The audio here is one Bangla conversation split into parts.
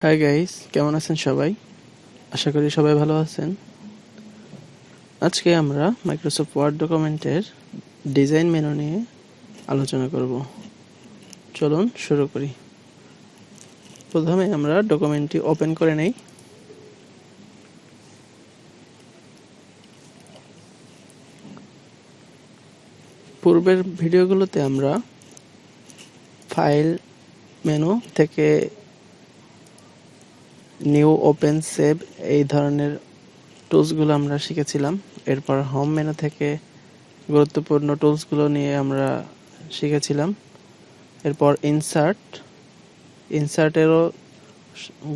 হাই গাইস, কেমন আছেন সবাই? আশা করি সবাই ভালো আছেন। আজকে আমরা মাইক্রোসফট ওয়ার্ড ডকুমেন্টের ডিজাইন মেনু নিয়ে আলোচনা করব। চলুন শুরু করি। প্রথমে আমরা ডকুমেন্টটি ওপেন করে নেই। পূর্বের ভিডিওগুলোতে আমরা ফাইল মেনু থেকে নিউ, ওপেন, সেভ এই ধরনের টুলসগুলো আমরা শিখেছিলাম। এরপর হোম মেনু থেকে গুরুত্বপূর্ণ টুলসগুলো নিয়ে আমরা শিখেছিলাম। এরপর ইনসার্টেরও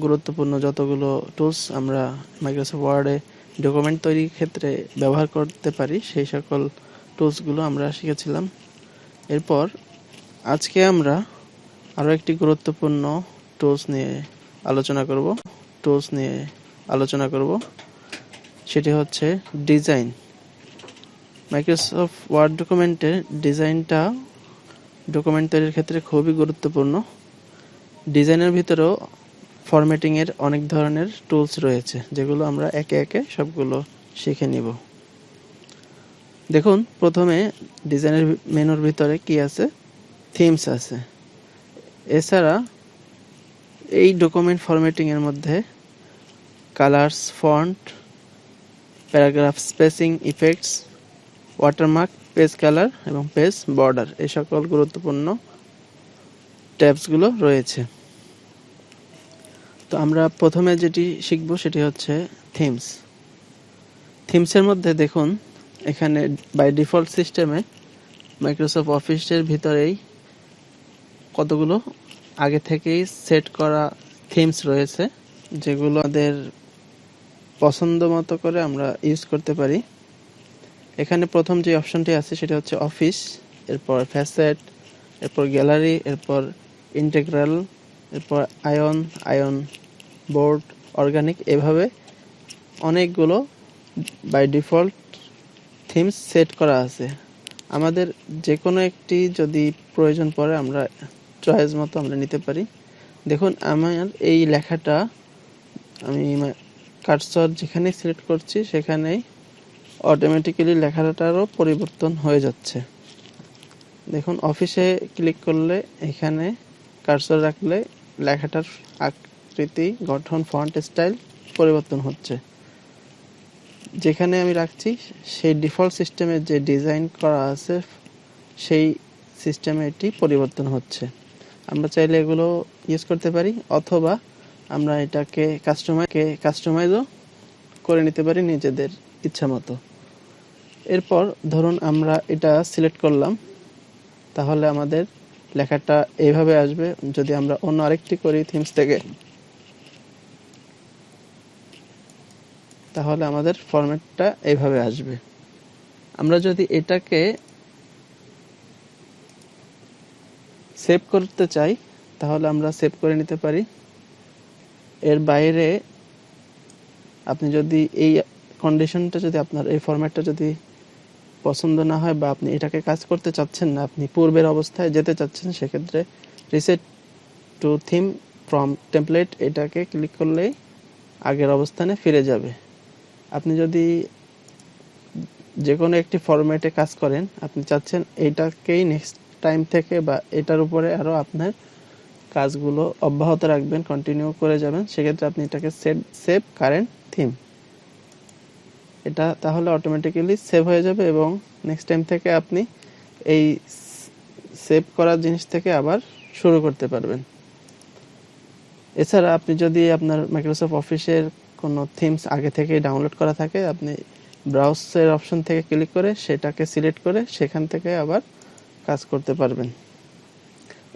গুরুত্বপূর্ণ যতগুলো টুলস আমরা মাইক্রোসফট ওয়ার্ডে ডকুমেন্ট তৈরির ক্ষেত্রে ব্যবহার করতে পারি সেই সকল টুলসগুলো আমরা শিখেছিলাম। এরপর আজকে আমরা আরও একটি গুরুত্বপূর্ণ টুলস নিয়ে আলোচনা করব। সেটি হচ্ছে ডিজাইন। মাইক্রোসফট ওয়ার্ড ডকুমেন্টের ডিজাইনটা ডকুমেন্ট তৈরির ক্ষেত্রে খুবই গুরুত্বপূর্ণ। ডিজাইনের ভিতরেও ফরম্যাটিংয়ের অনেক ধরনের টুলস রয়েছে, যেগুলো আমরা একে একে সবগুলো শিখে নিব। দেখুন, প্রথমে ডিজাইনের মেনুর ভিতরে কি আছে? থিমস আছে। এছাড়া এই ডকুমেন্ট ফরম্যাটিংয়ের মধ্যে colours, font, paragraph spacing, effects, watermark, page colour এবং পেজ বর্ডার এই সকল গুরুত্বপূর্ণ ট্যাবসগুলো রয়েছে। তো আমরা প্রথমে যেটি শিখব সেটি হচ্ছে থিমস। থিমসের মধ্যে দেখুন, এখানে বাই ডিফল্ট সিস্টেমে মাইক্রোসফট অফিসের ভিতরেই কতগুলো আগে থেকেই সেট করা থিমস রয়েছে, যেগুলো আমাদের পছন্দ মতো করে আমরা ইউজ করতে পারি। এখানে প্রথম যে অপশনটি আছে সেটা হচ্ছে অফিস, এরপর ফ্যাসেট, এরপর গ্যালারি, এরপর ইন্টেগ্রাল, এরপর আয়ন বোর্ড, অর্গানিক, এভাবে অনেকগুলো বাই ডিফল্ট থিমস সেট করা আছে। আমাদের যে কোনো একটি যদি প্রয়োজন পড়ে আমরা চয়েস মতো আমরা নিতে পারি। দেখুন, আমার এই লেখাটা আমি কার্সর যেখানে সিলেক্ট করছি সেখানেই অটোমেটিক্যালি লেখাটারও পরিবর্তন হয়ে যাচ্ছে। দেখুন, অফিসে ক্লিক করলে এখানে কার্সর রাখলে লেখাটার আকৃতি, গঠন, ফন্ট স্টাইল পরিবর্তন হচ্ছে। যেখানে আমি রাখছি সেই ডিফল্ট সিস্টেমে যে ডিজাইন করা আছে সেই সিস্টেমে এটি পরিবর্তন হচ্ছে। আমরা চাইলে এগুলো ইউজ করতে পারি, অথবা আমরা এটাকে কাস্টমাইজও করে নিতে পারি নিজেদের ইচ্ছা মতো। এরপর ধরুন আমরা এটা সিলেক্ট করলাম, তাহলে আমাদের লেখাটা এইভাবে আসবে। যদি আমরা অন্য আরেকটি করি থিমস থেকে, তাহলে আমাদের ফরম্যাটটা এইভাবে আসবে। আমরা যদি এটাকে সেভ করতে চাই তাহলে আমরা সেভ করে নিতে পারি। এর বাইরে আপনি যদি এই কন্ডিশনটা, যদি আপনার এই ফরম্যাটটা যদি পছন্দ না হয় বা আপনি এটাকে কাজ করতে চাচ্ছেন না, আপনি পূর্বের অবস্থায় যেতে চাচ্ছেন, সেক্ষেত্রে reset two theme from template এটাকে ক্লিক করলেই আগের অবস্থানে ফিরে যাবে। আপনি যদি যে কোনো একটি ফরম্যাটে কাজ করেন, আপনি চাচ্ছেন এইটাকেই নেক্সট টাইম থেকে বা এটার উপরে আরও আপনার কাজগুলো অব্যাহত রাখবেন, কন্টিনিউ করে যাবেন, সেক্ষেত্রে আপনি এটাকে সেভ কারেন্ট থিম, এটা তাহলে অটোমেটিক্যালি সেভ হয়ে যাবে এবং নেক্সট টাইম থেকে আপনি এই সেভ করা জিনিস থেকে আবার শুরু করতে পারবেন। এছাড়া আপনি যদি আপনার মাইক্রোসফট অফিসের কোনো থিমস আগে থেকেই ডাউনলোড করা থাকে, আপনি ব্রাউজারের অপশন থেকে ক্লিক করে সেটাকে সিলেক্ট করে সেখান থেকে আবার কাজ করতে পারবেন।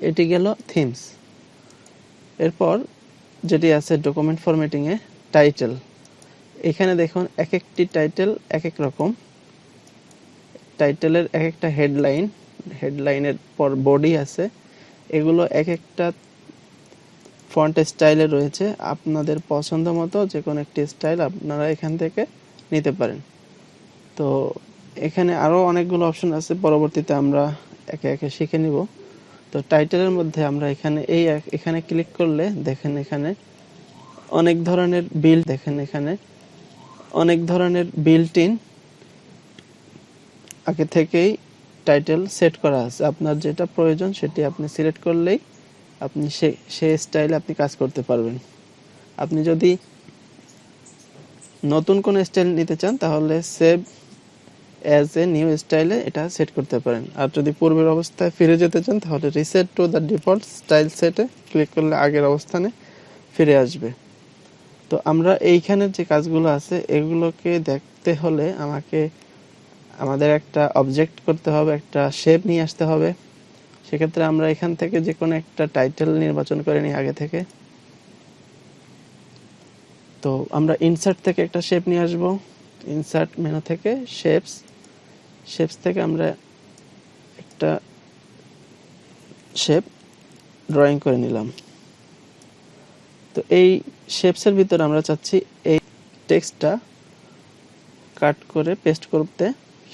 এটি গেল থিমস। এরপর যেটি আছে ডকুমেন্ট ফরম্যাটিংয়ে টাইটেল। এখানে দেখুন, এক একটি টাইটেল এক এক রকম। টাইটেলের এক একটা হেডলাইনের পর বডি আছে, এগুলো এক একটা ফন্ট স্টাইলে রয়েছে। আপনাদের পছন্দ মতো যে কোনো একটি স্টাইল আপনারা এখান থেকে নিতে পারেন। তো এখানে আরও অনেকগুলো অপশন আছে, পরবর্তীতে আমরা একে একে শিখে নিব। তো টাইটেলের মধ্যে আমরা এখানে ক্লিক করলে দেখেন এখানে অনেক ধরনের বিল্ড দেখেন, এখানে অনেক ধরনের বিল্ট ইন আগে থেকেই টাইটেল সেট করা আছে। আপনার যেটা প্রয়োজন সেটি আপনি সিলেক্ট করলেই আপনি সেই স্টাইলে আপনি কাজ করতে পারবেন। আপনি যদি নতুন কোনো স্টাইল নিতে চান তাহলে সেভ অ্যাজ এ নিউ স্টাইলে এটা সেট করতে পারেন। আর যদি পূর্বের অবস্থায় ফিরে যেতে চান তাহলে reset to the default style সেটে ক্লিক করলে আগের অবস্থানে ফিরে আসবে। তো আমরা এইখানের যে কাজগুলো আছে এগুলোকে দেখতে হলে আমাদের একটা অবজেক্ট করতে হবে, একটা শেপ নিয়ে আসতে হবে। সেক্ষেত্রে আমরা এখান থেকে যে কোনো একটা টাইটেল নির্বাচন করে নিই আগে থেকে। তো আমরা ইনসার্ট থেকে একটা শেপ নিয়ে আসব, ইনসার্ট মেনু থেকে শেপস থেকে আমরা একটা শেপ ড্রয়িং করে নিলাম। তো এই শেপসের ভিতরে আমরা চাচ্ছি এই টেক্সটটা কাট করে পেস্ট করতে।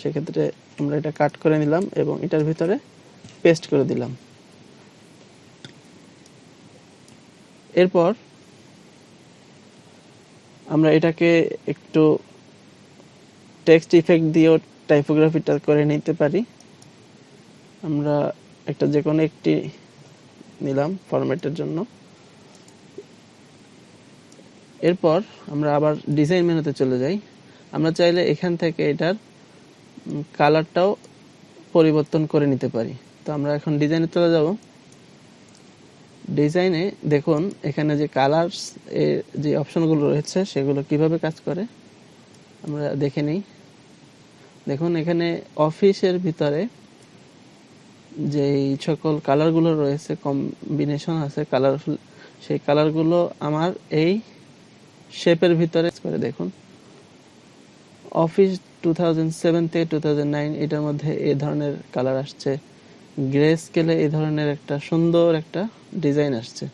সেক্ষেত্রে আমরা এটা কাট করে নিলাম এবং এটার ভিতরে পেস্ট করে দিলাম। এরপর আমরা এটাকে একটু টেক্সট ইফেক্ট দিয়েও টাইপোগ্রাফিটা করে নিতে পারি। আমরা একটা যে কোনো একটি নিলাম ফরম্যাটের জন্য। এরপর আমরা আবার ডিজাইন মেনুতে চলে যাই। আমরা চাইলে এখান থেকে এটার কালারটাও পরিবর্তন করে নিতে পারি। তো আমরা এখন ডিজাইনে চলে যাব। ডিজাইনে দেখুন এখানে যে কালারস এর যে অপশনগুলো রয়েছে সেগুলো কিভাবে কাজ করে আমরা দেখে নিই। দেখুন এখানে অফিসের ভিতরে যে সকল কালারগুলো রয়েছে, কম্বিনেশন আছে কালারফুল, সেই কালারগুলো আমার এই শেপের ভিতরে করে দেখুন। অফিস 2007 থেকে 2009 এটার মধ্যে এই ধরনের কালার আসছে। গ্রে স্কেলে এই ধরনের একটা সুন্দর একটা ডিজাইন আসছে।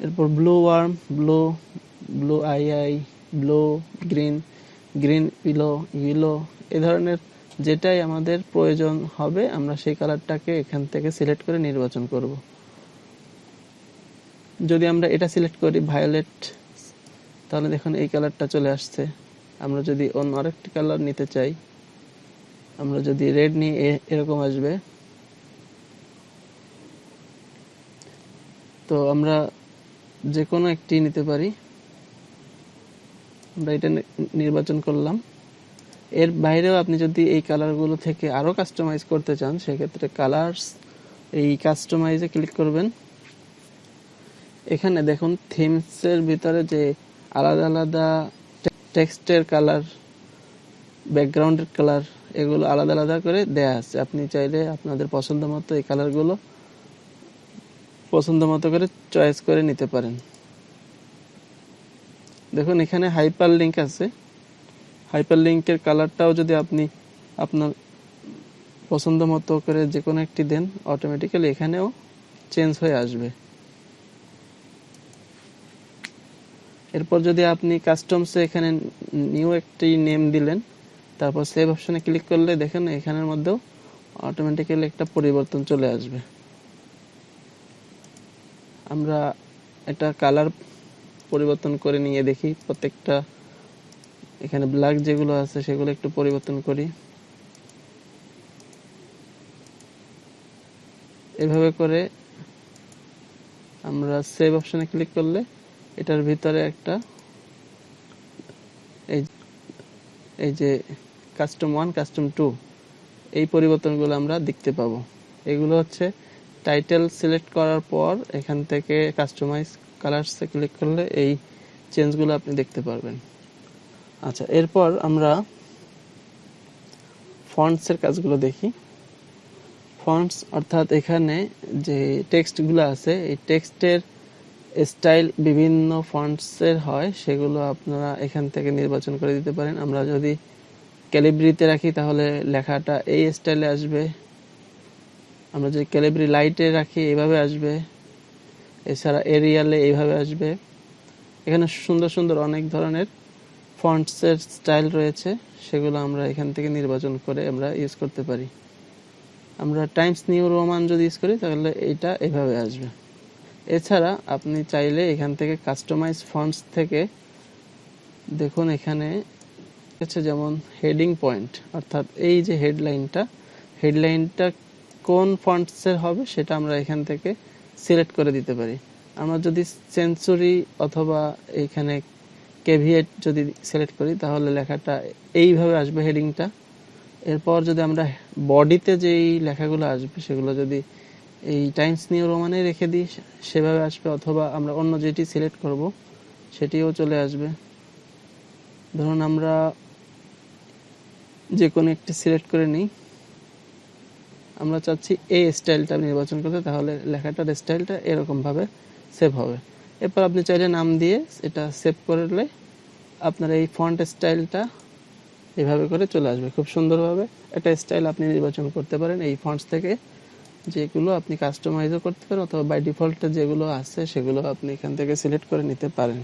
এরপর blue warm, blue eye, blue green yellow এই ধরনের যেটাই আমাদের প্রয়োজন হবে আমরা সেই কালারটাকে এখান থেকে সিলেক্ট করে নির্বাচন করব। যদি আমরা এটা সিলেক্ট করি ভায়োলেট, তাহলে দেখুন এই কালারটা চলে আসছে। আমরা যদি অন্য আরেকটি কালার নিতে চাই, আমরা যদি রেড নিই এরকম আসবে। তো আমরা যে কোনো একটি নিতে পারি। আমরা এটা নির্বাচন করলাম। এর বাইরেও আপনি যদি এই কালারগুলো থেকে আরো কাস্টমাইজ করতে চান সেক্ষেত্রে কালারস এই কাস্টমাইজে ক্লিক করবেন। এখানে দেখুন থিমসের ভিতরে যে আলাদা আলাদা টেক্সটের কালার, ব্যাকগ্রাউন্ডের কালার এগুলো আলাদা আলাদা করে দেয়া আছে। আপনি চাইলে আপনাদের পছন্দ মতো এই কালারগুলো পছন্দ মতো করে চয়েস করে নিতে পারেন। দেখুন এখানে হাইপার লিঙ্ক আছে। হাইপার লিঙ্কের কালারটাও যদি আপনি আপনার পছন্দ মতো করে যে কোনো একটি দেন অটোমেটিক্যালি এখানেও চেঞ্জ হয়ে আসবে। এরপর যদি আপনি কাস্টমসে এখানে নিউ একটি নেম দিলেন, তারপর সেভ অপশনে ক্লিক করলে দেখেন এখানের মধ্যেও অটোমেটিক্যালি একটা পরিবর্তন চলে আসবে। আমরা এটা কালার পরিবর্তন করে নিয়ে দেখি প্রত্যেকটা। এখানে ব্ল্যাক যেগুলো আছে সেগুলো একটু পরিবর্তন করি। এভাবে করে আমরা সেভ অপশনে ক্লিক করলে এটার ভিতরে একটা এই যে কাস্টম 1 কাস্টম 2 এই পরিবর্তনগুলো আমরা দেখতে পাবো। এগুলো হচ্ছে টাইটেল সিলেক্ট করার পর এখান থেকে কাস্টমাইজ কালারসে ক্লিক করলে এই চেঞ্জগুলো আপনি দেখতে পারবেন। আচ্ছা, এরপর আমরা ফন্টসের কাজগুলো দেখি। ফন্টস অর্থাৎ এখানে যে টেক্সটগুলো আছে এই টেক্সটের স্টাইল বিভিন্ন ফন্টসের হয়, সেগুলো আপনারা এখান থেকে নির্বাচন করে দিতে পারেন। আমরা যদি ক্যালিব্রিতে রাখি তাহলে লেখাটা এই স্টাইলে আসবে। আমরা যদি ক্যালিব্রি লাইটে রাখি এইভাবে আসবে। এছাড়া এরিয়ালে এইভাবে আসবে। এখানে সুন্দর সুন্দর অনেক ধরনের ফন্টসের স্টাইল রয়েছে, সেগুলো আমরা এখান থেকে নির্বাচন করে আমরা ইউজ করতে পারি। আমরা টাইমস নিউ রোমান যদি ইউজ করি তাহলে এটা এভাবে আসবে। এছাড়া আপনি চাইলে এখান থেকে কাস্টমাইজ ফন্টস থেকে দেখুন এখানে আছে যেমন হেডিং পয়েন্ট, অর্থাৎ এই যে হেডলাইনটা কোন ফন্টসের হবে সেটা আমরা এখান থেকে সিলেক্ট করে দিতে পারি। আমরা যদি সেঞ্চুরি অথবা এখানে কেভিয়েট যদি সিলেক্ট করি তাহলে লেখাটা এইভাবে আসবে হেডিংটা। এরপর যদি আমরা বডিতে যেই লেখাগুলো আসবে সেগুলো যদি এই টাইমস নিউ রোমানে রেখে দিই সেভাবে আসবে, অথবা আমরা অন্য যেটি সিলেক্ট করব সেটিও চলে আসবে। ধরুন আমরা যে কোনো একটি সিলেক্ট করে নিই, আমরা চাচ্ছি এই স্টাইলটা নির্বাচন করতে, তাহলে লেখাটার স্টাইলটা এরকমভাবে সেভ হবে। এরপর আপনি চাইলে নাম দিয়ে এটা সেভ করলে আপনার এই ফন্ট স্টাইলটা এভাবে করে চলে আসবে। খুব সুন্দরভাবে একটা স্টাইল আপনি নির্বাচন করতে পারেন এই ফন্টস থেকে, যেগুলো আপনি কাস্টমাইজও করতে পারেন অথবা বাই ডিফল্টে যেগুলো আছে সেগুলো আপনি এখান থেকে সিলেক্ট করে নিতে পারেন।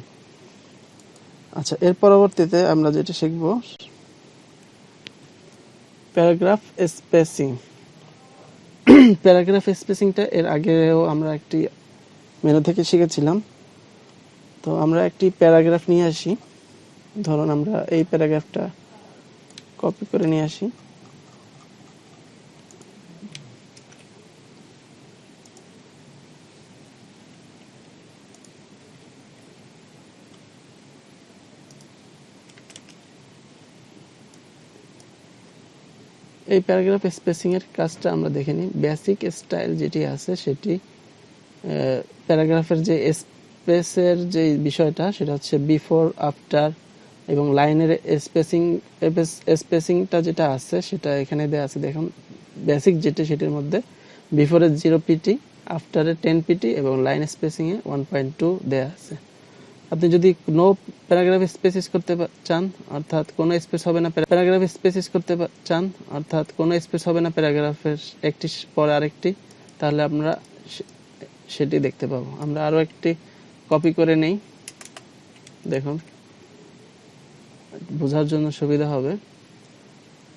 আচ্ছা, এর পরবর্তীতে আমরা যেটা শিখব প্যারাগ্রাফ স্পেসিং। প্যারাগ্রাফ স্পেসিংটা এর আগেও আমরা একটি মেনু থেকে শিখেছিলাম। তো আমরা একটি প্যারাগ্রাফ নিয়ে আসি, ধরুন আমরা এই প্যারাগ্রাফটা কপি করে নিয়ে আসি। এই প্যারাগ্রাফ স্পেসিং এর কাজটা আমরা দেখে নিই। বেসিক স্টাইল যেটি আছে সেটি প্যারাগ্রাফের যে স্পেসের যে বিষয়টা সেটা হচ্ছে বিফোর, আফটার এবং লাইনের স্পেসিংটা যেটা আছে সেটা এখানে দেওয়া আছে। দেখুন বেসিক যেটা সেটির মধ্যে বিফোরে 0 পিটি, আফটারে 10 পিটি এবং লাইন স্পেসিং এ 1.2 দেওয়া আছে। আপনি যদি নো প্যারাগ্রাফ স্পেসিস করতে চান, অর্থাৎ কোনো স্পেস হবে না প্যারাগ্রাফ স্পেসিস করতে চান, অর্থাৎ কোনো স্পেস হবে না প্যারাগ্রাফের একটি পরে আরেকটি, তাহলে আমরা সেটি দেখতে পাবো। আমরা আরো একটি কপি করে নেই, দেখুন বোঝার জন্য সুবিধা হবে।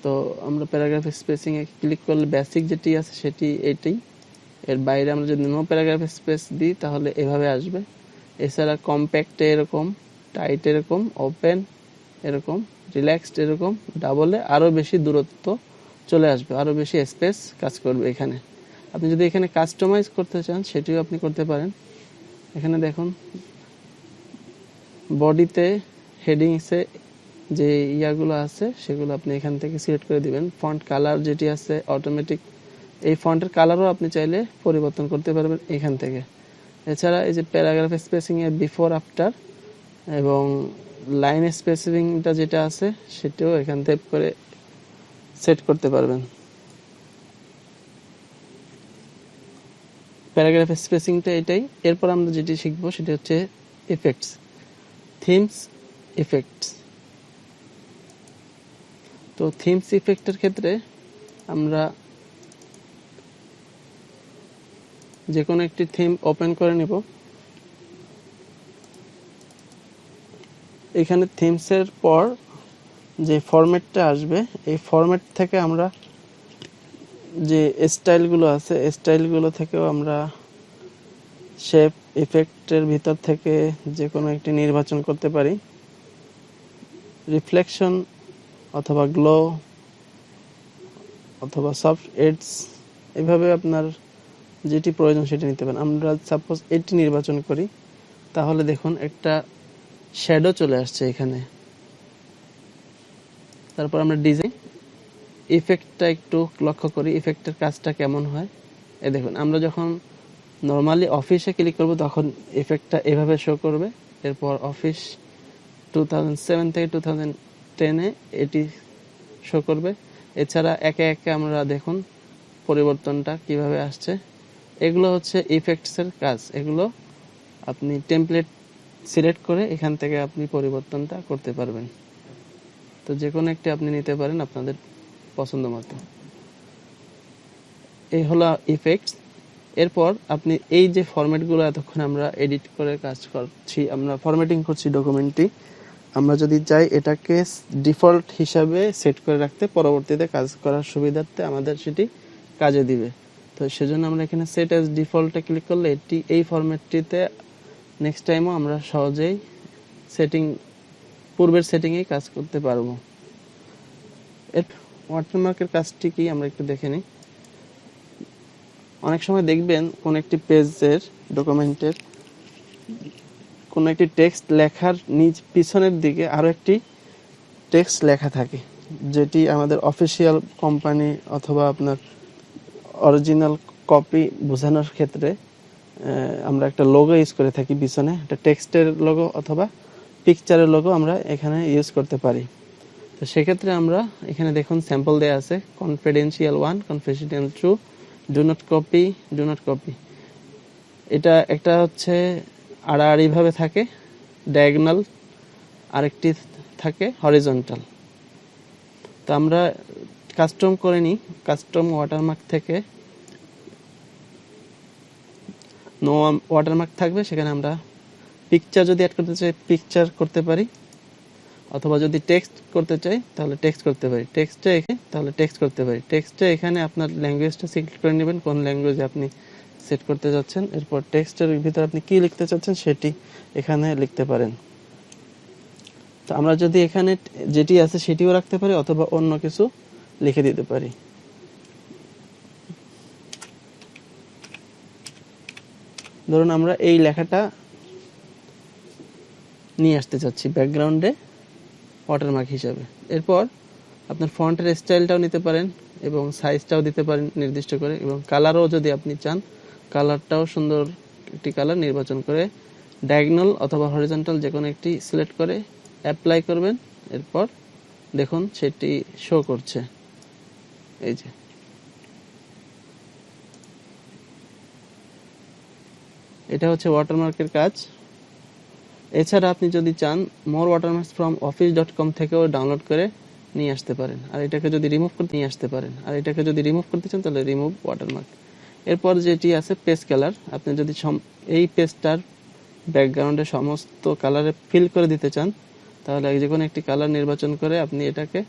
তো আমরা প্যারাগ্রাফ স্পেসিং এ ক্লিক করলে বেসিক যেটি আছে সেটি এটাই, এর বাইরে আমরা যদি নো প্যারাগ্রাফ স্পেস দিই তাহলে এভাবে আসবে। এছাড়া কম্প্যাক্টে এরকম, টাইট এরকম, ওপেন এরকম, রিল্যাক্সড এরকম, ডাবলে আরো বেশি দূরত্ব চলে আসবে, আরো বেশি স্পেস কাজ করবে এখানে। আপনি যদি এখানে কাস্টমাইজ করতে চান সেটিও আপনি করতে পারেন। এখানে দেখুন বডিতে হেডিংসে যে ইয়াগুলো আছে সেগুলো আপনি এখান থেকে সিলেক্ট করে দিবেন। ফন্ট কালার যেটি আছে অটোমেটিক, এই ফন্টের কালারও আপনি চাইলে পরিবর্তন করতে পারবেন এখান থেকে। এছাড়া এই যে প্যারাগ্রাফ স্পেসিং এর বিফোর, আফটার এবং লাইন স্পেসিংটা যেটা আছে সেটাও এখান থেকে করে সেট করতে পারবেন। প্যারাগ্রাফ স্পেসিংটা এটাই। এরপর আমরা যেটি শিখবো সেটা হচ্ছে ইফেক্টস, থিমস ইফেক্টস। তো থিমস ইফেক্টের ক্ষেত্রে আমরা যে কোনো একটি থিম ওপেন করে নিব। এখানে থিমসের পর যে ফরম্যাটটা আসবে এই ফরম্যাট থেকে আমরা যে স্টাইলগুলো আছে স্টাইলগুলো থেকেও আমরা শেপ ইফেক্টের ভিতর থেকে যে কোনো একটি নির্বাচন করতে পারি। রিফ্লেকশন অথবা গ্লো অথবা সফট এডস, এভাবে আপনার যেটি প্রয়োজন সেটি নিতে পারেন। আমরা সাপোজ এটি নির্বাচন করি, তাহলে দেখুন একটা শ্যাডো চলে আসছে এখানে। তারপর আমরা ডিজাইন ইফেক্টটা একটু লক্ষ্য করি, ইফেক্টের কাজটা কেমন হয়। এই দেখুন আমরা যখন নর্মালি অফিসে ক্লিক করব তখন ইফেক্টটা এভাবে শো করবে। এরপর অফিস 2007 থেকে 2010 এটি শো করবে। এছাড়া একে একে আমরা দেখুন পরিবর্তনটা কিভাবে আসছে। এগুলো হচ্ছে ইফেক্টসের কাজ, এগুলো আপনি টেমপ্লেট সিলেক্ট করে এখান থেকে আপনি পরিবর্তনটা করতে পারবেন। তো যে কোনো একটি আপনি নিতে পারেন আপনাদের পছন্দ মতো। এই হলো ইফেক্টস। এরপর আপনি এই যে ফরম্যাটগুলো এতক্ষণ আমরা এডিট করে কাজ করছি, আমরা ফরম্যাটিং করছি ডকুমেন্টটি, আমরা যদি চাই এটাকে ডিফল্ট হিসাবে সেট করে রাখতে পরবর্তীতে কাজ করার সুবিধার্থে আমাদের সেটি কাজে দিবে। তো তো সেজন্য আমরা এখানে সেট অ্যাজ ডিফল্টে ক্লিক করলে এটি এই ফরম্যাটটিতে নেক্সট টাইমও আমরা সহজেই পূর্বের সেটিংয়েই কাজ করতে পারবো। এর ওয়াটারমার্কের কাজটি কি আমরা একটু দেখে নিই। অনেক সময় দেখবেন কোন একটি পেজের ডকুমেন্টের কোন একটি টেক্সট লেখার পিছনের দিকে আরো একটি টেক্সট লেখা থাকে, যেটি আমাদের অফিসিয়াল কোম্পানি অথবা আপনার অরিজিনাল কপি বোঝানোর ক্ষেত্রে আমরা একটা লোগো ইউজ করে থাকি, পিছনে একটা টেক্সটের লোগো অথবা পিকচারের লোগো আমরা এখানে ইউজ করতে পারি। তো সেক্ষেত্রে আমরা এখানে দেখুন স্যাম্পল দেয়া আছে, confidential 1, confidential 2, do not copy. এটা একটা হচ্ছে আড়াআড়ি ভাবে থাকে ডায়াগোনাল, আরেকটি থাকে হরিজন্টাল। তো আমরা কাস্টম করে নিই, কাস্টম ওয়াটারমার্ক থেকে নো ওয়াটারমার্ক থাকবে, সেখানে আমরা পিকচার যদি অ্যাড করতে চাই পিকচার করতে পারি, অথবা যদি টেক্সট করতে চাই তাহলে টেক্সট করতে পারি, টেক্সটে এখানে আপনার ল্যাঙ্গুয়েজটা সিলেক্ট করে নেবেন, কোন ল্যাঙ্গুয়েজে আপনি সেট করতে যাচ্ছেন। এরপর টেক্সটের ভিতরে আপনি কি লিখতে চাচ্ছেন সেটি এখানে লিখতে পারেন। তো আমরা যদি এখানে যেটি আছে সেটিও রাখতে পারি, অথবা অন্য কিছু লিখে দিতে পারি। ধরুন আমরা এই লেখাটা নিয়ে আসতে চাচ্ছি ব্যাকগ্রাউন্ডে ওয়াটারমার্ক হিসাবে। এরপর আপনার ফন্টের স্টাইলটাও নিতে পারেন এবং সাইজটাও দিতে পারেন নির্দিষ্ট করে, এবং কালারও যদি আপনি চান কালারটাও সুন্দর একটি কালার নির্বাচন করে ডায়াগোনাল অথবা হরিজন্টাল যে কোনো একটি সিলেক্ট করে অ্যাপ্লাই করবেন। এরপর দেখুন সেটি শো করছে, এই যে এটা হচ্ছে ওয়াটারমার্কের কাজ। এছাড়া আপনি যদি চান মোর ওয়াটারমার্কস ফ্রম office.com থেকেও ডাউনলোড করে নিয়ে আসতে পারেন, আর এটাকে যদি রিমুভ করতে চান তাহলে রিমুভ ওয়াটারমার্ক। এরপর যেটি আছে পেজ কালার, আপনি যদি এই পেজটার ব্যাকগ্রাউন্ডে সমস্ত কালারে ফিল করে দিতে চান তাহলে যে কোনো একটি কালার নির্বাচন করে আপনি এটাকে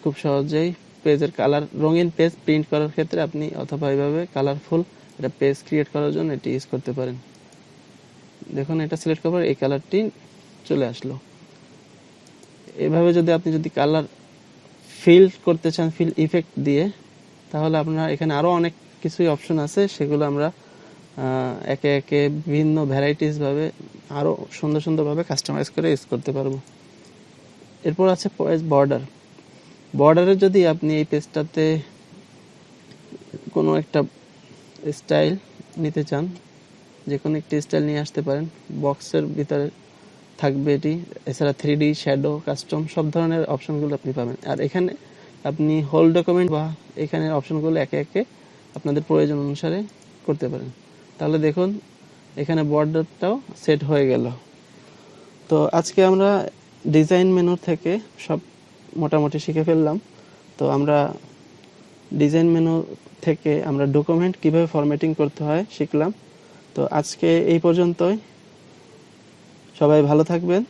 খুব সহজেই পেজের কালার, রঙিন পেজ প্রিন্ট করার ক্ষেত্রে আপনি অথবা এইভাবে কালারফুল এটা পেজ ক্রিয়েট করার জন্য এটি ইউজ করতে পারেন। দেখুন এটা সিলেক্ট করার এই কালারটি চলে আসলো। এভাবে আপনি কালার ফিল করতে চান ফিল ইফেক্ট দিয়ে, তাহলে আপনার এখানে আরো অনেক কিছুই অপশন আছে, সেগুলো আমরা একে একে বিভিন্ন ভ্যারাইটিস ভাবে আরো সুন্দর ভাবে কাস্টমাইজ করে ইউজ করতে পারবো। এরপর আছে পেজ বর্ডারে যদি আপনি এই পেজটাতে কোনো একটা স্টাইল নিতে চান, যে কোনো একটি স্টাইল নিয়ে আসতে পারেন, বক্সের ভিতরে থাকবে এটি। এছাড়া 3D শ্যাডো কাস্টম সব ধরনের অপশনগুলো আপনি পাবেন, আর এখানে আপনি হোল ডকুমেন্ট বা এখানে অপশনগুলো একে একে আপনাদের প্রয়োজন অনুসারে করতে পারেন। তাহলে দেখুন এখানে বর্ডারটাও সেট হয়ে গেল। তো আজকে আমরা ডিজাইন মেনু থেকে সব মোটামুটি শিখে ফেললাম। তো আমরা ডিজাইন মেনু থেকে আমরা ডকুমেন্ট কিভাবে ফরম্যাটিং করতে হয় শিখলাম। তো আজকে এই পর্যন্তই, সবাই ভালো থাকবেন।